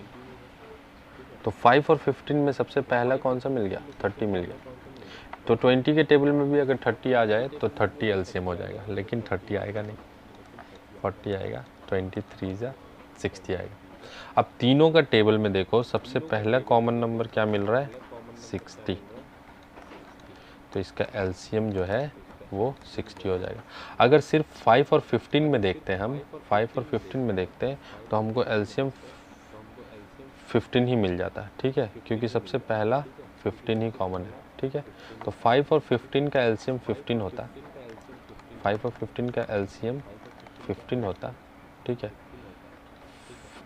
तो 5 और 15 में सबसे पहला कौन सा मिल गया, 30 मिल गया। तो 20 के टेबल में भी अगर 30 आ जाए तो 30 एलसीएम हो जाएगा, लेकिन 30 आएगा नहीं, 40 आएगा, 23 जा 60 आएगा। अब तीनों का टेबल में देखो, सबसे पहला कॉमन नंबर क्या मिल रहा है, 60। तो इसका एलसीएम जो है वो 60 हो जाएगा। अगर सिर्फ 5 और 15 में देखते हैं हम, 5 और 15 में देखते हैं तो हमको एलसीएम 15 ही मिल जाता है, ठीक है, क्योंकि सबसे पहला 15 ही कॉमन है, ठीक है। तो 5 और 15 का एलसीएम 15 होता है, 5 और 15 का एलसीएम 15 होता है, ठीक है।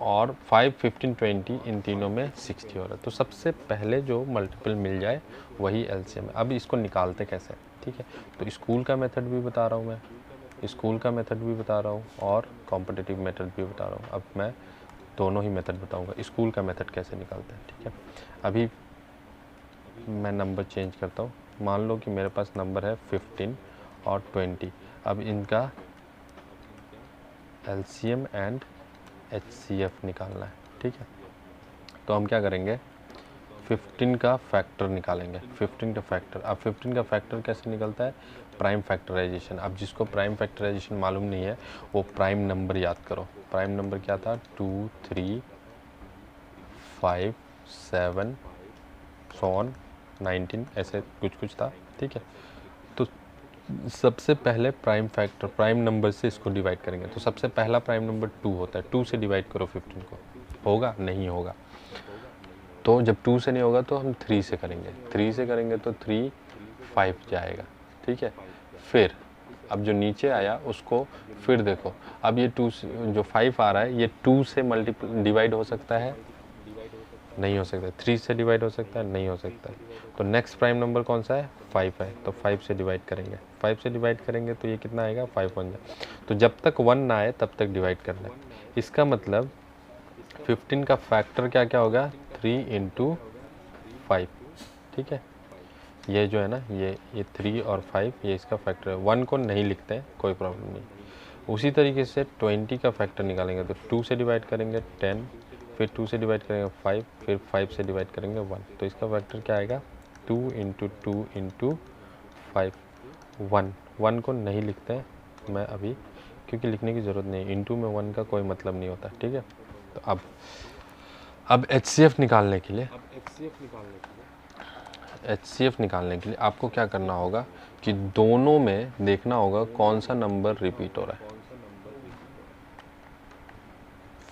और 5, 15, 20 इन तीनों में 60 हो रहा है। तो सबसे पहले जो मल्टीपल मिल जाए वही एलसीएम है। अब इसको निकालते कैसे, ठीक है। तो स्कूल का मेथड भी बता रहा हूँ मैं, स्कूल का मेथड भी बता रहा हूँ और कॉम्पिटिटिव मेथड भी बता रहा हूँ। अब मैं दोनों ही मेथड बताऊँगा। स्कूल का मेथड कैसे निकालते हैं, ठीक है। अभी मैं नंबर चेंज करता हूँ। मान लो कि मेरे पास नंबर है 15 और 20। अब इनका एलसीएम एंड एचसीएफ निकालना है, ठीक है। तो हम क्या करेंगे, 15 का फैक्टर निकालेंगे। 15 का फैक्टर, अब 15 का फैक्टर कैसे निकलता है, प्राइम फैक्टराइजेशन। अब जिसको प्राइम फैक्टराइजेशन मालूम नहीं है वो प्राइम नंबर याद करो। प्राइम नंबर क्या था, 2, 3, 5, 7, 19 ऐसे कुछ कुछ था, ठीक है। तो सबसे पहले प्राइम फैक्टर, प्राइम नंबर से इसको डिवाइड करेंगे। तो सबसे पहला प्राइम नंबर 2 होता है, 2 से डिवाइड करो 15 को, होगा नहीं होगा। तो जब 2 से नहीं होगा तो हम 3 से करेंगे, 3 से करेंगे तो 3, 5 जाएगा, ठीक है। फिर अब जो नीचे आया उसको फिर देखो, अब ये 2 जो 5 आ रहा है ये 2 से मल्टीपल डिवाइड हो सकता है, नहीं हो सकता। 3 से डिवाइड हो सकता है, नहीं हो सकता। तो नेक्स्ट प्राइम नंबर कौन सा है, 5 है। तो 5 से डिवाइड करेंगे, 5 से डिवाइड करेंगे तो ये कितना आएगा, 5 1 जाए। तो जब तक 1 ना आए तब तक डिवाइड करना है। इसका मतलब 15 का फैक्टर क्या क्या होगा, 3 × 5, ठीक है। ये जो है ना, ये 3 और 5 ये इसका फैक्टर है। 1 को नहीं लिखते हैं, कोई प्रॉब्लम नहीं। उसी तरीके से 20 का फैक्टर निकालेंगे तो 2 से डिवाइड करेंगे 10, फिर 2 से डिवाइड करेंगे 5, फिर 5 से डिवाइड करेंगे 1। तो इसका फैक्टर क्या आएगा, 2 × 2 × 5, 1। 1 को नहीं लिखते हैं मैं अभी, क्योंकि लिखने की ज़रूरत नहीं, इंटू में 1 का कोई मतलब नहीं होता, ठीक है। तो अब एचसीएफ निकालने के लिए, एचसीएफ निकालने के लिए आपको क्या करना होगा कि दोनों में देखना होगा कौन सा नंबर रिपीट हो रहा है,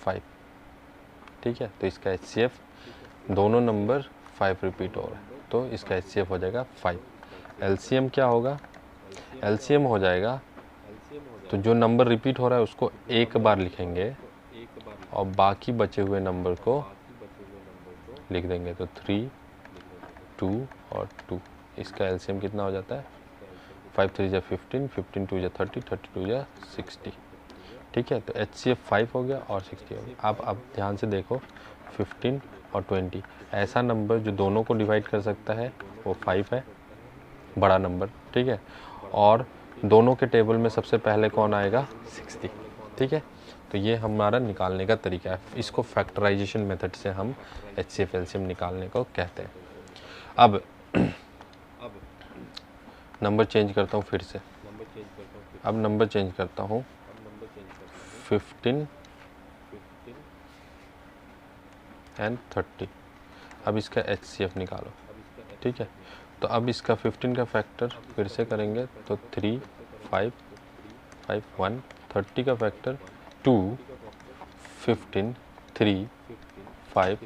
5, ठीक है। तो इसका एचसीएफ दोनों नंबर 5 रिपीट हो रहा है, तो इसका एचसीएफ हो जाएगा 5। एलसीएम क्या होगा, एलसीएम हो जाएगा, तो जो नंबर रिपीट हो रहा है उसको एक बार लिखेंगे और बाकी बचे हुए नंबर को लिख देंगे। तो 3, 2 और 2, इसका एलसीएम कितना हो जाता है, 5 3 जा 15, 15 2 जा 30, 32 जा 60, ठीक है। तो एचसीएफ 5 हो गया और 60 हो गया। अब ध्यान से देखो, 15 और 20 ऐसा नंबर जो दोनों को डिवाइड कर सकता है वो 5 है, बड़ा नंबर, ठीक है। और दोनों के टेबल में सबसे पहले कौन आएगा, 60, ठीक है। तो ये हमारा निकालने का तरीका है। इसको फैक्टराइजेशन मेथड से हम एचसीएफ एलसीएम निकालने को कहते हैं। अब नंबर चेंज करता हूँ फिर से, अब नंबर चेंज करता हूँ 15 एंड 30। अब इसका एचसीएफ निकालो, ठीक है। तो अब इसका 15 का फैक्टर फिर से करेंगे तो 3, 5, 5 1, 30 का फैक्टर 2, 15, 3, 5,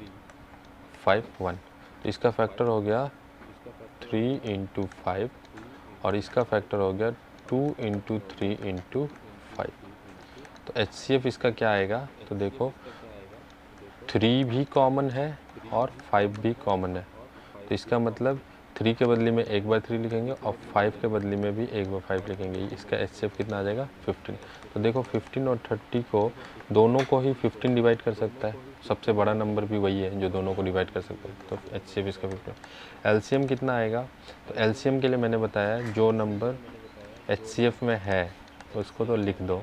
5 1। तो इसका फैक्टर हो गया 3 × 5 और इसका फैक्टर हो गया 2 × 3 × 5। तो एचसीएफ इसका क्या आएगा, तो देखो 3 भी कॉमन है और 5 भी कॉमन है। तो इसका मतलब 3 के बदले में एक बार 3 लिखेंगे और 5 के बदले में भी एक बार 5 लिखेंगे। इसका एचसीएफ कितना आ जाएगा, 15। तो देखो 15 और 30 को दोनों को ही 15 डिवाइड कर सकता है, सबसे बड़ा नंबर भी वही है जो दोनों को डिवाइड कर सकता है। तो एचसीएफ इसका 15। एलसीएम कितना आएगा, तो एलसीएम के लिए मैंने बताया जो नंबर एचसीएफ में है उसको तो लिख दो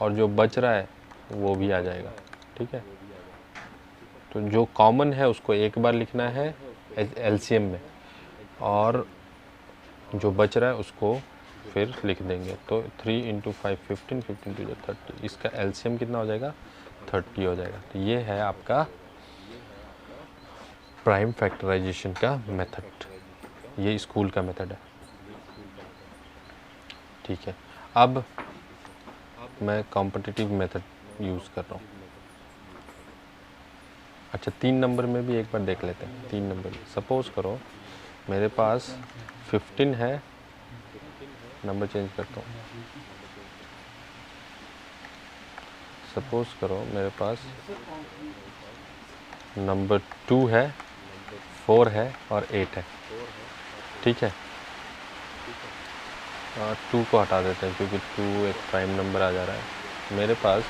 और जो बच रहा है वो भी आ जाएगा, ठीक है। तो जो कॉमन है उसको एक बार लिखना है एलसीएम में और जो बच रहा है उसको फिर लिख देंगे। तो 3 × 5 15, 15 2 30, इसका एलसीएम कितना हो जाएगा, 30 हो जाएगा। तो ये है आपका प्राइम फैक्टराइजेशन का मेथड, ये स्कूल का मेथड है, ठीक है। अब मैं कॉम्पिटिटिव मेथड यूज़ कर रहा हूँ। अच्छा 3 नंबर में भी एक बार देख लेते हैं। 3 नंबर में सपोज़ करो मेरे पास 15 है, नंबर चेंज करता हूँ। सपोज करो मेरे पास नंबर 2 है, 4 है और 8 है, ठीक है। 2 को हटा देते हैं क्योंकि 2 एक प्राइम नंबर आ जा रहा है। मेरे पास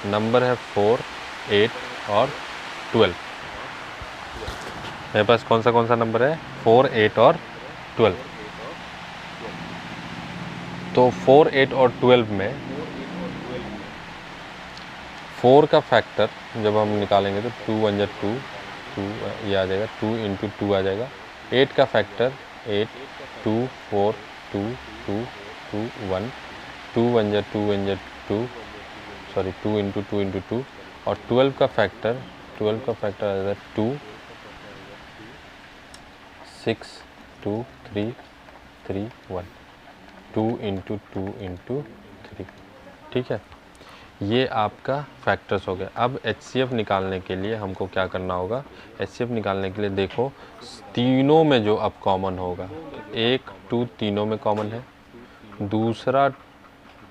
नंबर है 4, 8 और 12। मेरे पास कौन सा नंबर है? 4, 8 और 12। तो 4, 8 और 12 में 4 का फैक्टर जब हम निकालेंगे तो 2 1 2, 2 ये आ जाएगा, 2 इंटू 2 आ जाएगा। 8 का फैक्टर 8, 2 4 2 2 2 1, 2 1 2 सॉरी 2 इंटू 2 इंटू 2। और 12 का फैक्टर आ जाएगा 2 6 2 3 3 1, 2 इंटू 2 इंटू 3, ठीक है। ये आपका फैक्टर्स हो गया। अब HCF निकालने के लिए हमको क्या करना होगा? HCF निकालने के लिए देखो तीनों में जो अब कॉमन होगा, 1 2 तीनों में कॉमन है, दूसरा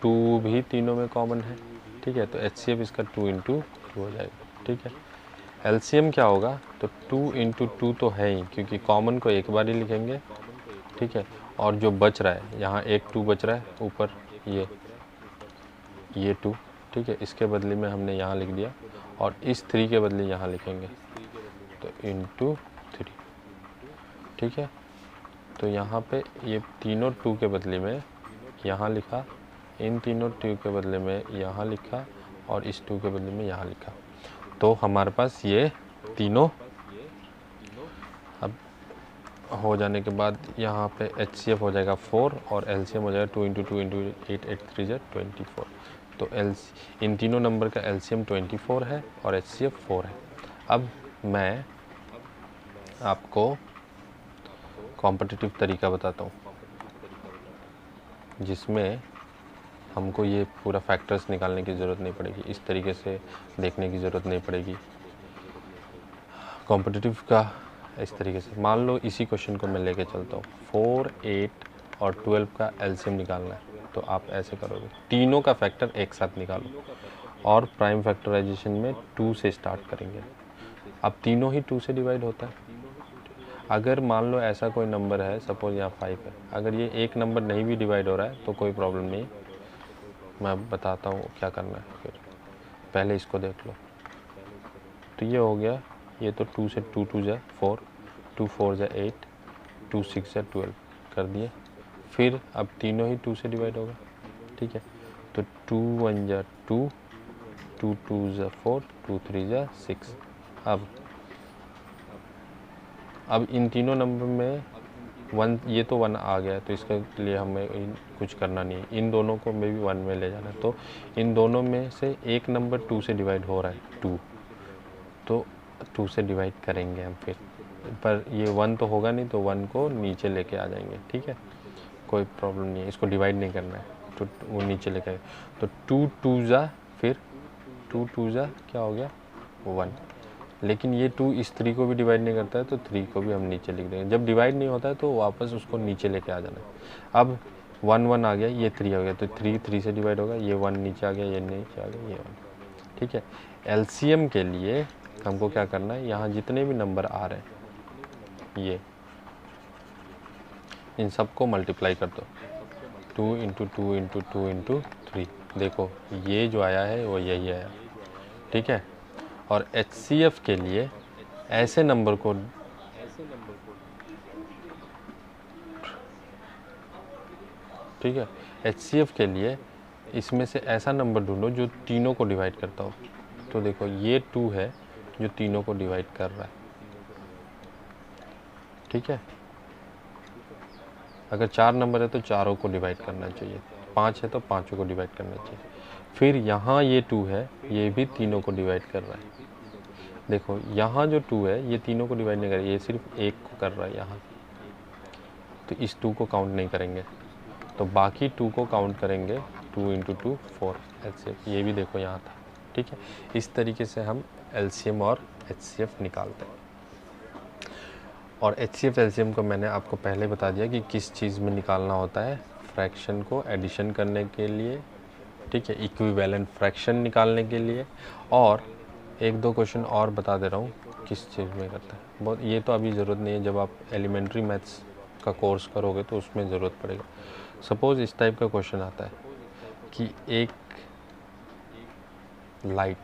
2 भी तीनों में कॉमन है, ठीक है। तो HCF इसका 2 इंटू 2 हो जाएगा, ठीक है। LCM क्या होगा? तो 2 इंटू 2 तो है ही, क्योंकि कॉमन को एक बार ही लिखेंगे, ठीक है। और जो बच रहा है यहाँ एक 2 बच रहा है ऊपर, ये 2, ठीक है। इसके बदले में हमने यहाँ लिख दिया और इस 3 के बदले यहाँ लिखेंगे, तो इंटू 3, ठीक है। तो यहाँ पे ये तीनों 2 के बदले में यहाँ लिखा, इन तीनों 2 के बदले में यहाँ लिखा और इस 2 के बदले में यहाँ लिखा। तो हमारे पास ये तीनों अब हो जाने के बाद यहाँ पे HCF हो जाएगा 4 और LCM हो जाएगा 2 इंटू 2 इंटू 8 8 3 जा 24। तो इन तीनों नंबर का LCM 24 है और HCF 4 है। अब मैं आपको कॉम्पिटिटिव तरीका बताता हूँ जिसमें हमको ये पूरा फैक्टर्स निकालने की ज़रूरत नहीं पड़ेगी, इस तरीके से देखने की ज़रूरत नहीं पड़ेगी कॉम्पिटिटिव का। इस तरीके से मान लो इसी क्वेश्चन को मैं लेके चलता हूँ, 4 8 और 12 का LCM निकालना है, तो आप ऐसे करोगे, तीनों का फैक्टर एक साथ निकालो और प्राइम फैक्टराइजेशन में 2 से स्टार्ट करेंगे। अब तीनों ही 2 से डिवाइड होता है। अगर मान लो ऐसा कोई नंबर है, सपोज यहाँ 5 है, अगर ये एक नंबर नहीं भी डिवाइड हो रहा है तो कोई प्रॉब्लम नहीं, मैं बताता हूँ क्या करना है। फिर पहले इसको देख लो, तो ये हो गया, ये तो 2 से 2 2 जा 4, 2 4 जा 8, 2 6 जा 12 कर दिए। फिर अब तीनों ही 2 से डिवाइड होगा, ठीक है। तो 2 1 जा 2, 2 2 जा 4, 2 3 जा 6। अब इन तीनों नंबर में 1, ये तो 1 आ गया, तो इसके लिए हमें कुछ करना नहीं है, इन दोनों को में भी 1 में ले जाना है। तो इन दोनों में से एक नंबर 2 से डिवाइड हो रहा है 2, तो 2 से डिवाइड करेंगे हम फिर, पर ये 1 तो होगा नहीं, तो 1 को नीचे लेके आ जाएंगे, ठीक है, कोई प्रॉब्लम नहीं है, इसको डिवाइड नहीं करना है, तो वो नीचे लेके आए। तो 2 2 जा, फिर 2 2 जा क्या हो गया 1, लेकिन ये 2 इस 3 को भी डिवाइड नहीं करता है, तो 3 को भी हम नीचे लिख देंगे। जब डिवाइड नहीं होता है तो वापस उसको नीचे लेके आ जाना है। अब 1 1 आ गया, ये 3 हो गया, तो 3 3 से डिवाइड होगा, ये 1 नीचे आ गया, ये नीचे आ गया, ये 1, ठीक है। LCM के लिए हमको क्या करना है, यहाँ जितने भी नंबर आ रहे हैं ये इन सबको मल्टीप्लाई कर दो, 2 इंटू 2 इंटू 2 इंटू 3। देखो ये जो आया है वो यही आया, ठीक है। और HCF के लिए ऐसे नंबर को ठीक है, HCF के लिए इसमें से ऐसा नंबर ढूंढो जो तीनों को डिवाइड करता हो। तो देखो ये 2 है जो तीनों को डिवाइड कर रहा है, ठीक है। अगर 4 नंबर है तो चारों को डिवाइड करना चाहिए, 5 है तो पाँचों को डिवाइड करना चाहिए। फिर यहाँ ये 2 है, ये भी तीनों को डिवाइड कर रहा है। देखो यहाँ जो 2 है ये तीनों को डिवाइड नहीं कर रहा है, ये सिर्फ एक को कर रहा है यहाँ, तो इस 2 को काउंट नहीं करेंगे, तो बाकी 2 को काउंट करेंगे। 2 इंटू 2 4 LCF, ये भी देखो यहाँ था, ठीक है। इस तरीके से हम LCM और HCF निकालते हैं। और HCF LCM को मैंने आपको पहले बता दिया कि किस चीज़ में निकालना होता है, फ्रैक्शन को एडिशन करने के लिए ठीक है, इक्विवेलेंट फ्रैक्शन निकालने के लिए। और एक दो क्वेश्चन और बता दे रहा हूँ किस चीज़ में करता है, बहुत ये तो अभी ज़रूरत नहीं है, जब आप एलिमेंट्री मैथ्स का कोर्स करोगे तो उसमें ज़रूरत पड़ेगा। सपोज़ इस टाइप का क्वेश्चन आता है कि एक लाइट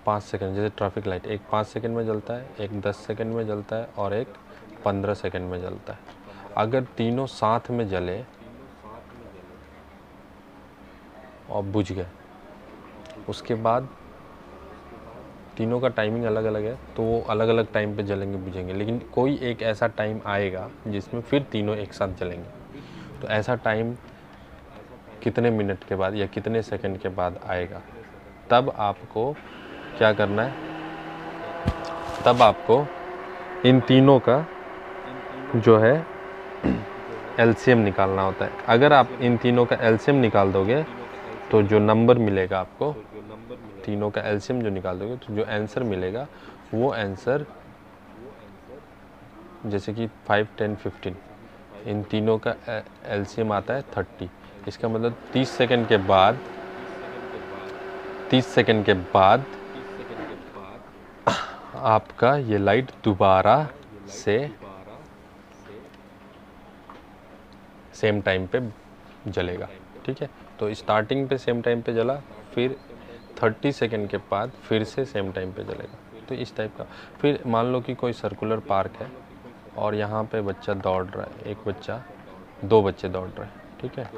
5 सेकंड, जैसे ट्रैफिक लाइट, एक 5 सेकंड में जलता है, एक 10 सेकंड में जलता है और एक 15 सेकंड में जलता है। अगर तीनों साथ में जले और बुझ गए, उसके बाद तीनों का टाइमिंग अलग अलग है, तो वो अलग अलग टाइम पे जलेंगे बुझेंगे, लेकिन कोई एक ऐसा टाइम आएगा जिसमें फिर तीनों एक साथ जलेंगे। तो ऐसा टाइम कितने मिनट के बाद या कितने सेकंड के बाद आएगा, तब आपको क्या करना है, तब आपको इन तीनों का जो है एलसीएम निकालना होता है। अगर आप इन तीनों का एलसीएम निकाल दोगे तो जो नंबर मिलेगा आपको, तीनों का एलसीएम जो निकाल दोगे तो जो आंसर मिलेगा वो आंसर, जैसे कि 5, 10, 15, इन तीनों का एलसीएम आता है 30। इसका मतलब 30 सेकंड के बाद, 30 सेकंड के बाद आपका ये लाइट दोबारा से सेम टाइम पे जलेगा। ठीक है, तो स्टार्टिंग पे सेम टाइम पे जला, फिर 30 सेकंड के बाद फिर से सेम टाइम पे जलेगा। तो इस टाइप का। फिर मान लो कि कोई सर्कुलर पार्क है और यहाँ पे बच्चा दौड़ रहा है, एक बच्चा, दो बच्चे दौड़ रहे हैं, ठीक है,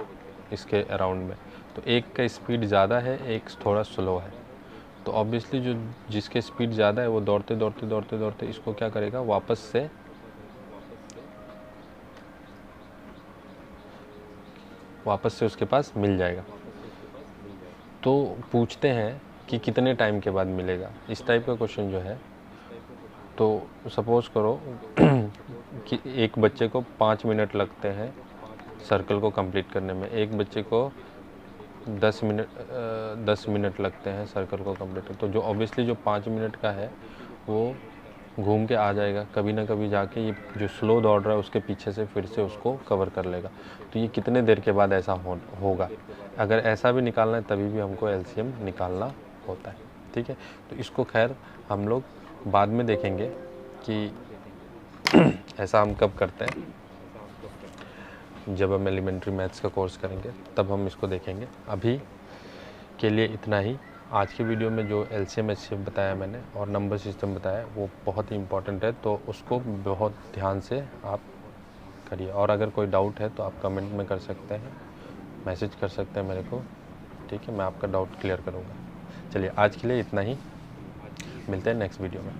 इसके अराउंड में। तो एक का स्पीड ज़्यादा है, एक थोड़ा स्लो है। तो ऑब्वियसली जो जिसके स्पीड ज़्यादा है वो दौड़ते दौड़ते दौड़ते दौड़ते इसको क्या करेगा, वापस से उसके पास मिल जाएगा। तो पूछते हैं कि कितने टाइम के बाद मिलेगा, इस टाइप का क्वेश्चन जो है। तो सपोज़ करो कि एक बच्चे को 5 मिनट लगते हैं सर्कल को कंप्लीट करने में, एक बच्चे को 10 मिनट लगते हैं सर्कल को कंप्लीट करने। तो जो ऑब्वियसली जो 5 मिनट का है वो घूम के आ जाएगा, कभी ना कभी जाके ये जो स्लो दौड़ रहा है उसके पीछे से फिर से उसको कवर कर लेगा। तो ये कितने देर के बाद ऐसा होगा। अगर ऐसा भी निकालना है तभी भी हमको एलसीएम निकालना होता है। ठीक है, तो इसको खैर हम लोग बाद में देखेंगे कि ऐसा हम कब करते हैं, जब हम एलिमेंट्री मैथ्स का कोर्स करेंगे तब हम इसको देखेंगे। अभी के लिए इतना ही। आज की वीडियो में जो एलसीएम एचसीएफ बताया मैंने और नंबर सिस्टम बताया वो बहुत ही इम्पोर्टेंट है, तो उसको बहुत ध्यान से आप करिए। और अगर कोई डाउट है तो आप कमेंट में कर सकते हैं, मैसेज कर सकते हैं मेरे को, ठीक है, मैं आपका डाउट क्लियर करूँगा। चलिए आज के लिए इतना ही, मिलते हैं नेक्स्ट वीडियो में।